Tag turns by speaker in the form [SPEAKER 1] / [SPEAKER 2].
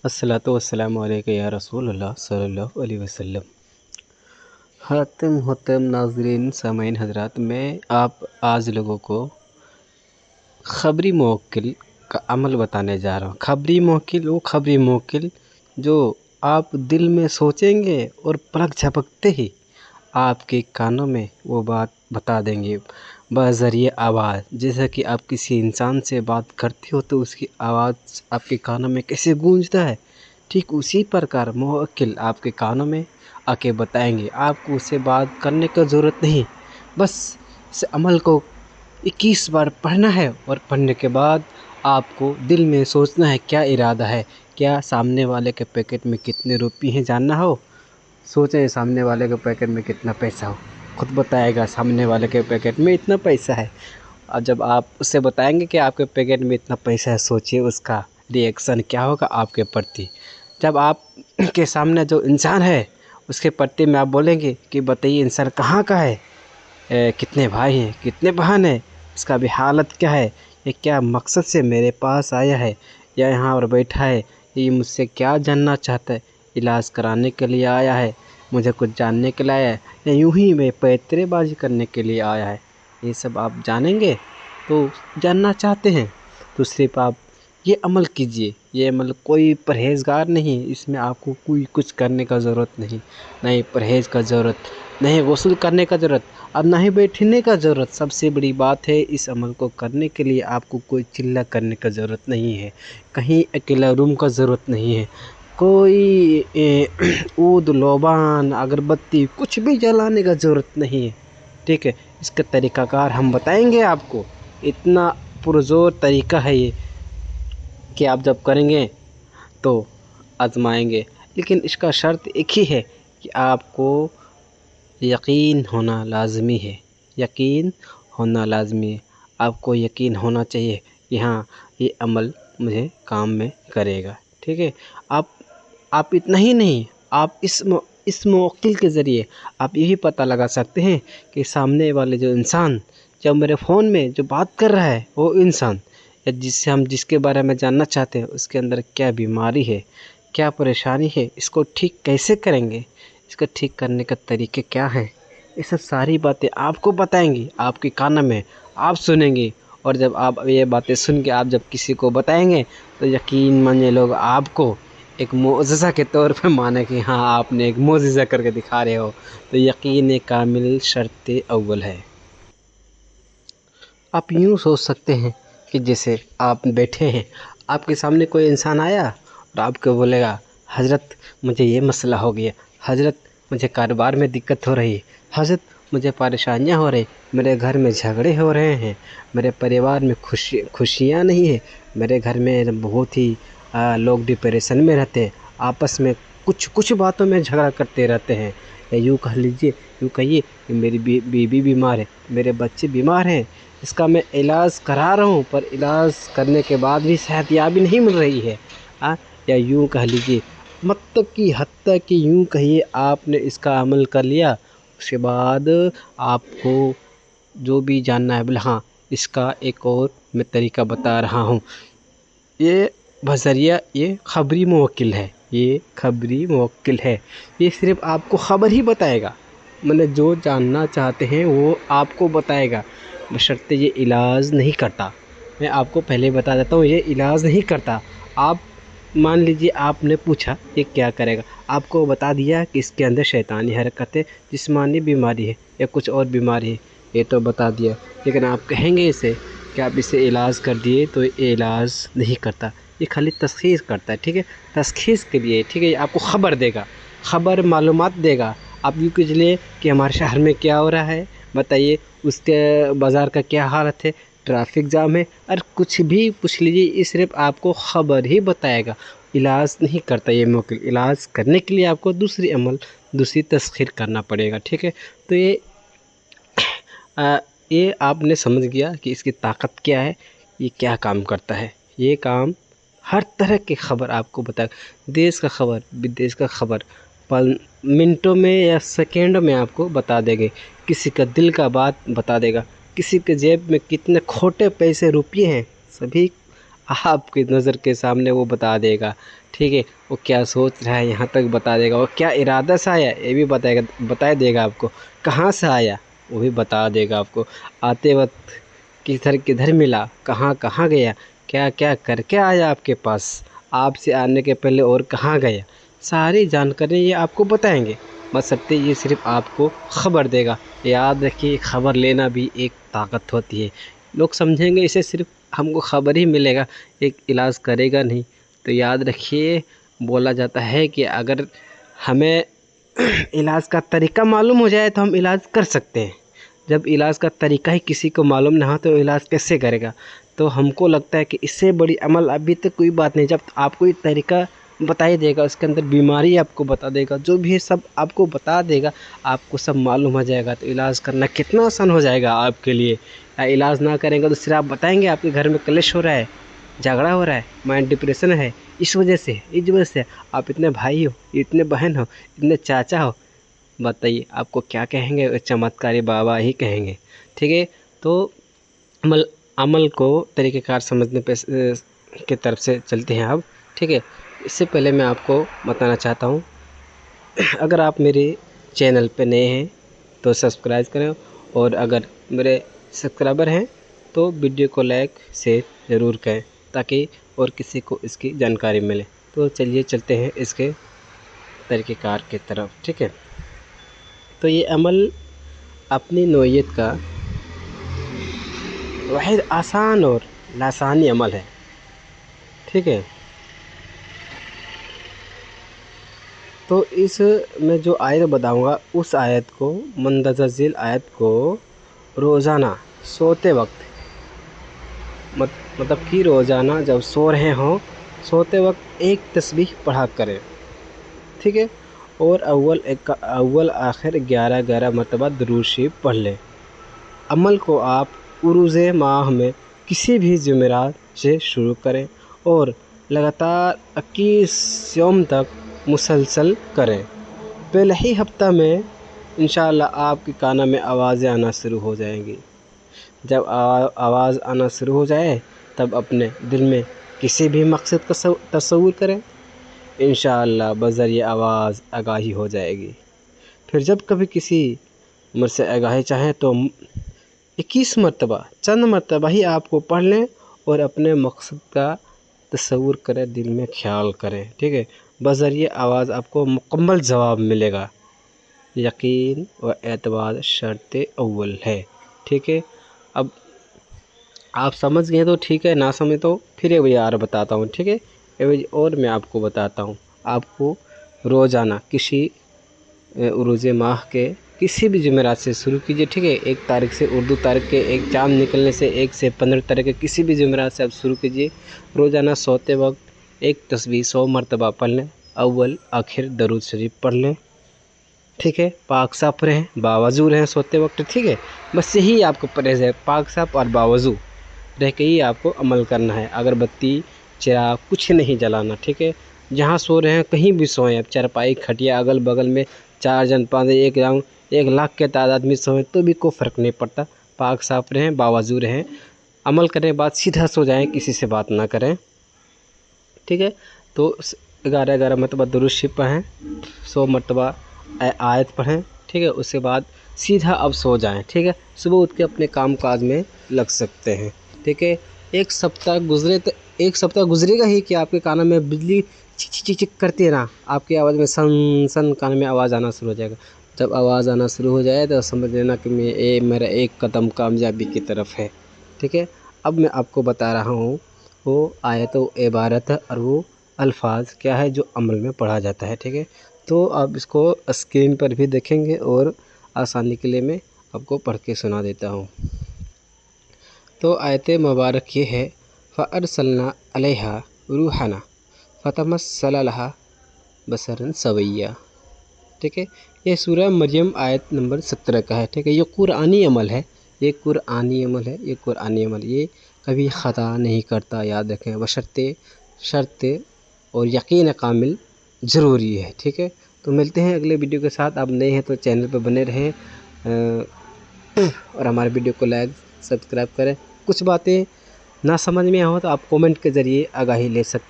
[SPEAKER 1] अस्सलातु वस्सलामु अलैका या रसूल अल्लाह सल्लल्लाहु अलैहि वसल्लम। खातिम होतम नाज़रीन सामईन हज़रात, मैं आप आज लोगों को ख़बरी मवक्किल का अमल बताने जा रहा हूँ। ख़बरी मवक्किल वो ख़बरी मवक्किल जो आप दिल में सोचेंगे और पलक झपकते ही आपके कानों में वो बात बता देंगे बज़रिए आवाज़। जैसा कि आप किसी इंसान से बात करते हो तो उसकी आवाज़ आपके कानों में कैसे गूंजता है, ठीक उसी प्रकार मुवक्किल आपके कानों में आके बताएंगे। आपको उससे बात करने की ज़रूरत नहीं, बस इस अमल को 21 बार पढ़ना है और पढ़ने के बाद आपको दिल में सोचना है क्या इरादा है। क्या सामने वाले के पैकेट में कितने रुपये हैं जानना हो, सोचें सामने वाले के पैकेट में कितना पैसा हो, खुद बताएगा सामने वाले के पैकेट में इतना पैसा है। और जब आप उससे बताएंगे कि आपके पैकेट में इतना पैसा है, सोचिए उसका रिएक्शन क्या होगा आपके प्रति। जब आप के सामने जो इंसान है उसके प्रति में आप बोलेंगे कि बताइए इंसान कहाँ का है, कितने भाई हैं, कितने बहन हैं, इसका भी हालत क्या है, ये क्या मकसद से मेरे पास आया है या यहाँ पर बैठा है, ये मुझसे क्या जानना चाहता है, इलाज कराने के लिए आया है, मुझे कुछ जानने के लिए आया है, या यूं ही मैं पैतरेबाजी करने के लिए आया है। ये सब आप जानेंगे तो जानना चाहते हैं तो सिर्फ आप ये अमल कीजिए। ये अमल कोई परहेज़गार नहीं, इसमें आपको कोई कुछ करने का ज़रूरत नहीं, नहीं परहेज़ का ज़रूरत, नहीं वसूल करने का ज़रूरत और ना ही बैठने का ज़रूरत। सबसे बड़ी बात है इस अमल को करने के लिए आपको कोई चिल्ला करने का ज़रूरत नहीं है, कहीं अकेला रूम का ज़रूरत नहीं है, कोई ऊद लोबान अगरबत्ती कुछ भी जलाने का ज़रूरत नहीं है। ठीक है, इसका तरीक़ाकार हम बताएंगे आपको। इतना पुरज़ोर तरीक़ा है ये कि आप जब करेंगे तो आज़माएंगे, लेकिन इसका शर्त एक ही है कि आपको यकीन होना लाज़मी है। यकीन होना लाज़मी है। आपको यकीन होना चाहिए कि हाँ ये अमल मुझे काम में करेगा। ठीक है, आप इतना ही नहीं, आप इस मुवक्किल के ज़रिए आप यही पता लगा सकते हैं कि सामने वाले जो इंसान जब मेरे फ़ोन में जो बात कर रहा है वो इंसान या जिसके बारे में जानना चाहते हैं उसके अंदर क्या बीमारी है, क्या परेशानी है, इसको ठीक कैसे करेंगे, इसका ठीक करने का तरीके क्या हैं, ये सब सारी बातें आपको बताएंगी, आपके कानों में आप सुनेंगे। और जब आप ये बातें सुन के आप जब किसी को बताएंगे तो यकीन मानिए लोग आपको एक मोअज़्ज़ज़ा के तौर पे माने कि हाँ आपने एक मोअज़्ज़ज़ा करके दिखा रहे हो। तो यकीन कामिल शर्त अव्वल है। आप यूँ सोच सकते हैं कि जैसे आप बैठे हैं, आपके सामने कोई इंसान आया और आपको बोलेगा हज़रत मुझे ये मसला हो गया, हज़रत मुझे कारोबार में दिक्कत हो रही है, हज़रत मुझे परेशानियां हो रही, मेरे घर में झगड़े हो रहे हैं, मेरे परिवार में खुशियाँ नहीं है, मेरे घर में बहुत ही लोग डिप्रेशन में रहते हैं, आपस में कुछ बातों में झगड़ा करते रहते हैं। या यूँ कह लीजिए, यूँ कहिए कि मेरी बीवी बीमार है, मेरे बच्चे बीमार हैं, इसका मैं इलाज करा रहा हूँ पर इलाज करने के बाद भी सेहतयाबी नहीं मिल रही है। या यूँ कह लीजिए मतलब कि हत्ता कि यूँ कहिए आपने इसका अमल कर लिया, उसके बाद आपको जो भी जानना है बोले हाँ इसका एक और मैं तरीका बता रहा हूँ। ये बज़रिया ये ख़बरी मुवक्किल है, ये ख़बरी मुवक्किल है। ये सिर्फ़ आपको ख़बर ही बताएगा, मतलब जो जानना चाहते हैं वो आपको बताएगा, बशर्ते ये इलाज नहीं करता। मैं आपको पहले बता देता हूँ ये इलाज नहीं करता। आप मान लीजिए आपने पूछा ये क्या करेगा, आपको बता दिया कि इसके अंदर शैतानी हरकत है, जिस्मानी बीमारी है या कुछ और बीमारी है, ये तो बता दिया, लेकिन आप कहेंगे इसे कि आप इसे इलाज कर दिए तो ये इलाज नहीं करता, ये खाली तशख़ीस करता है। ठीक है, तशख़ीस के लिए, ठीक है, आपको ख़बर देगा, ख़बर मालूमात देगा। आप यूँ कीजिए कि हमारे शहर में क्या हो रहा है बताइए, उसके बाज़ार का क्या हालत है, ट्रैफिक जाम है, और कुछ भी पूछ लीजिए, ये सिर्फ़ आपको ख़बर ही बताएगा, इलाज नहीं करता। ये मुवक्किल इलाज करने के लिए आपको दूसरी तस्ख़ीर करना पड़ेगा। ठीक है, तो ये आपने समझ गया कि इसकी ताकत क्या है, ये क्या काम करता है। ये काम हर तरह की ख़बर आपको बताएगा, देश का ख़बर, विदेश का ख़बर, पल मिनटों में या सेकेंडों में आपको बता देंगे। किसी का दिल का बात बता देगा, किसी के जेब में कितने खोटे पैसे रुपये हैं, सभी آپ کی نظر کے سامنے وہ بتا دے گا، ٹھیک ہے، وہ کیا سوچ رہا ہے یہاں تک بتا دے گا، وہ کیا ارادہ سے آیا یہ بھی بتا دے گا آپ کو، کہاں سے آیا وہ بھی بتا دے گا آپ کو، آتے وقت کدھر ملا، کہاں کہاں گیا، کیا کیا کر کے آیا آپ کے پاس، آپ سے آنے کے پہلے اور کہاں گیا، ساری جانکاری یہ آپ کو بتائیں گے، بشرطیکہ یہ صرف آپ کو خبر دے گا۔ یاد رکھیے خبر لینا بھی ایک طاقت ہوتی ہے، لوگ سمجھیں گے اسے صرف ہم کو خبر ہی ملے گا، ایک علاج کرے گا نہیں، تو یاد رکھیے بولا جاتا ہے کہ اگر ہمیں علاج کا طریقہ معلوم ہو جائے تو ہم علاج کر سکتے ہیں، جب علاج کا طریقہ ہی کسی کو معلوم نہ ہو تو علاج کیسے کرے گا؟ تو ہم کو لگتا ہے کہ اس سے بڑی عمل ابھی تک کوئی بات نہیں، جب آپ کو ایک طریقہ بتا ہی دے گا، اس کے اندر بیماری آپ کو بتا دے گا، جو بھی ہے سب آپ کو بتا دے گا، آپ کو سب معلوم ہو جائے گا، تو علاج کرنا کتنا آسان ہو جائے گا آپ کے لیے۔ علاج نہ کریں گے تو صرف آپ بتائیں گے آپ کے گھر میں کلش ہو رہا ہے، جھگڑا ہو رہا ہے، مائنڈ ڈپریشن ہے، اس وجہ سے آپ اتنے بھائی ہو، اتنے بہن ہو، اتنے چاچا ہو، بتائیے آپ کو کیا کہیں گے؟ چمتکاری بابا ہی کہیں گے، ٹھیک ہے۔ تو عمل کو طریقہ کار سمجھنے پہ کی طرف سے چلتے ہیں اب، ٹھیک ہے۔ اس سے پہلے میں آپ کو بتانا چاہتا ہوں، اگر آپ میرے چینل پہ نئے ہیں تو سبسکرائب کریں، اور اگر میرے سبسکرائبر ہیں تو ویڈیو کو لائک شیئر ضرور کریں تاکہ اور کسی کو اس کی جانکاری ملے۔ تو چلیے چلتے ہیں اس کے طریقہ کار کی طرف، ٹھیک ہے۔ تو یہ عمل اپنی نوعیت کا واحد آسان اور لسانی عمل ہے، ٹھیک ہے۔ تو اس میں جو آیت بتاؤں گا اس آیت کو، مندرجہ ذیل آیت کو روزانہ سوتے وقت، مطلب کہ روزانہ جب سو رہے ہوں، سوتے وقت ایک تسبیح پڑھا کریں، ٹھیک ہے، اور اول آخر 11 مرتبہ درود شریف پڑھ لیں۔ عمل کو آپ عروج ماہ میں کسی بھی جمعرات سے شروع کریں اور لگاتار 21 یوم تک مسلسل کریں۔ پہلے ہی ہفتہ میں انشاءاللہ آپ کے کانوں میں آوازیں آنا شروع ہو جائیں گی۔ جب آواز آنا شروع ہو جائے تب اپنے دل میں کسی بھی مقصد کا تصور کریں، انشاءاللہ بذریعہ آواز آگاہی ہو جائے گی۔ پھر جب کبھی کسی مجھ سے آگاہی چاہیں تو 21 مرتبہ، چند مرتبہ ہی آپ کو پڑھ لیں اور اپنے مقصد کا تصور کریں، دل میں خیال کریں، ٹھیک ہے۔ بذریعہ آواز آپ کو مکمل جواب ملے گا۔ یقین و اعتماد شرط اول ہے، ٹھیک ہے۔ اب آپ سمجھ گئے تو ٹھیک ہے، نہ سمجھ تو پھر ایک بار بتاتا ہوں، ٹھیک ہے۔ اور میں آپ کو بتاتا ہوں، آپ کو روزانہ کسی عروج ماہ کے کسی بھی جمعرات سے شروع کیجئے، ٹھیک ہے۔ 1 تاریخ سے، اردو تاریخ کے ایک چاند نکلنے سے 1 سے 15 تاریخ کے کسی بھی جمعرات سے آپ شروع کیجئے۔ روزانہ سوتے وقت ایک تسبیح 100 مرتبہ پڑھ لیں، اول آخر درود شریف پڑھ لیں، ٹھیک ہے۔ پاک صاف رہیں، باوضو رہیں سوتے وقت، ٹھیک ہے۔ بس یہی آپ کو پرہیز ہے، پاک صاف اور باوضو رہ کے ہی آپ کو عمل کرنا ہے۔ اگربتی، چراغ کچھ نہیں جلانا، ٹھیک ہے۔ جہاں سو رہے ہیں کہیں بھی سوئیں، اب چارپائی، کھٹیا، اگل بغل میں 4 جن 5 1 لاکھ کے تعداد میں سوئیں تو بھی کوئی فرق نہیں پڑتا، پاک صاف رہیں، باوضو رہیں، عمل کرنے کے بعد سیدھا سو جائیں، کسی سے بات نہ کریں، ٹھیک ہے۔ تو 11 مرتبہ درود شریف پڑھیں، 100 مرتبہ آیت پڑھیں، ٹھیک ہے۔ اس کے بعد سیدھا اب سو جائیں، ٹھیک ہے۔ صبح اٹھ کے اپنے کام کاج میں لگ سکتے ہیں، ٹھیک ہے۔ ایک ہفتہ گزرے گا ہی کہ آپ کے کانوں میں بجلی چک چک چک کرتی ہے نا، آپ کی آواز میں سن سن کان میں آواز آنا شروع ہو جائے گا۔ جب آواز آنا شروع ہو جائے تو سمجھ لینا کہ میرا ایک قدم کامیابی کی طرف ہے، ٹھیک ہے۔ اب میں آپ کو بتا رہا ہوں وہ آیت و عبارت اور وہ الفاظ کیا ہے جو عمل میں پڑھا جاتا ہے، ٹھیک ہے۔ تو آپ اس کو اسکرین پر بھی دیکھیں گے اور آسانی کے لیے میں آپ کو پڑھ کے سنا دیتا ہوں۔ تو آیت مبارک یہ ہے، فَأَرْسَلْنَا عَلَيْهَا رُوحَنَا فَتَمَثَّلَ لَهَا بَشَرًا سَوِيًّا، ٹھیک ہے۔ یہ سورہ مریم آیت نمبر 17 کا ہے، ٹھیک ہے۔ یہ قرآنی عمل ہے، یہ قرآنی عمل، یہ کبھی خطا نہیں کرتا، یاد رکھیں، شرط اور یقین کامل ضروری ہے، ٹھیک ہے۔ تو ملتے ہیں اگلے ویڈیو کے ساتھ۔ آپ نئے ہیں تو چینل پہ بنے رہیں اور ہمارے ویڈیو کو لائک سبسکرائب کریں۔ کچھ باتیں نہ سمجھ میں ہو تو آپ کومنٹ کے ذریعے آگاہی لے سکتے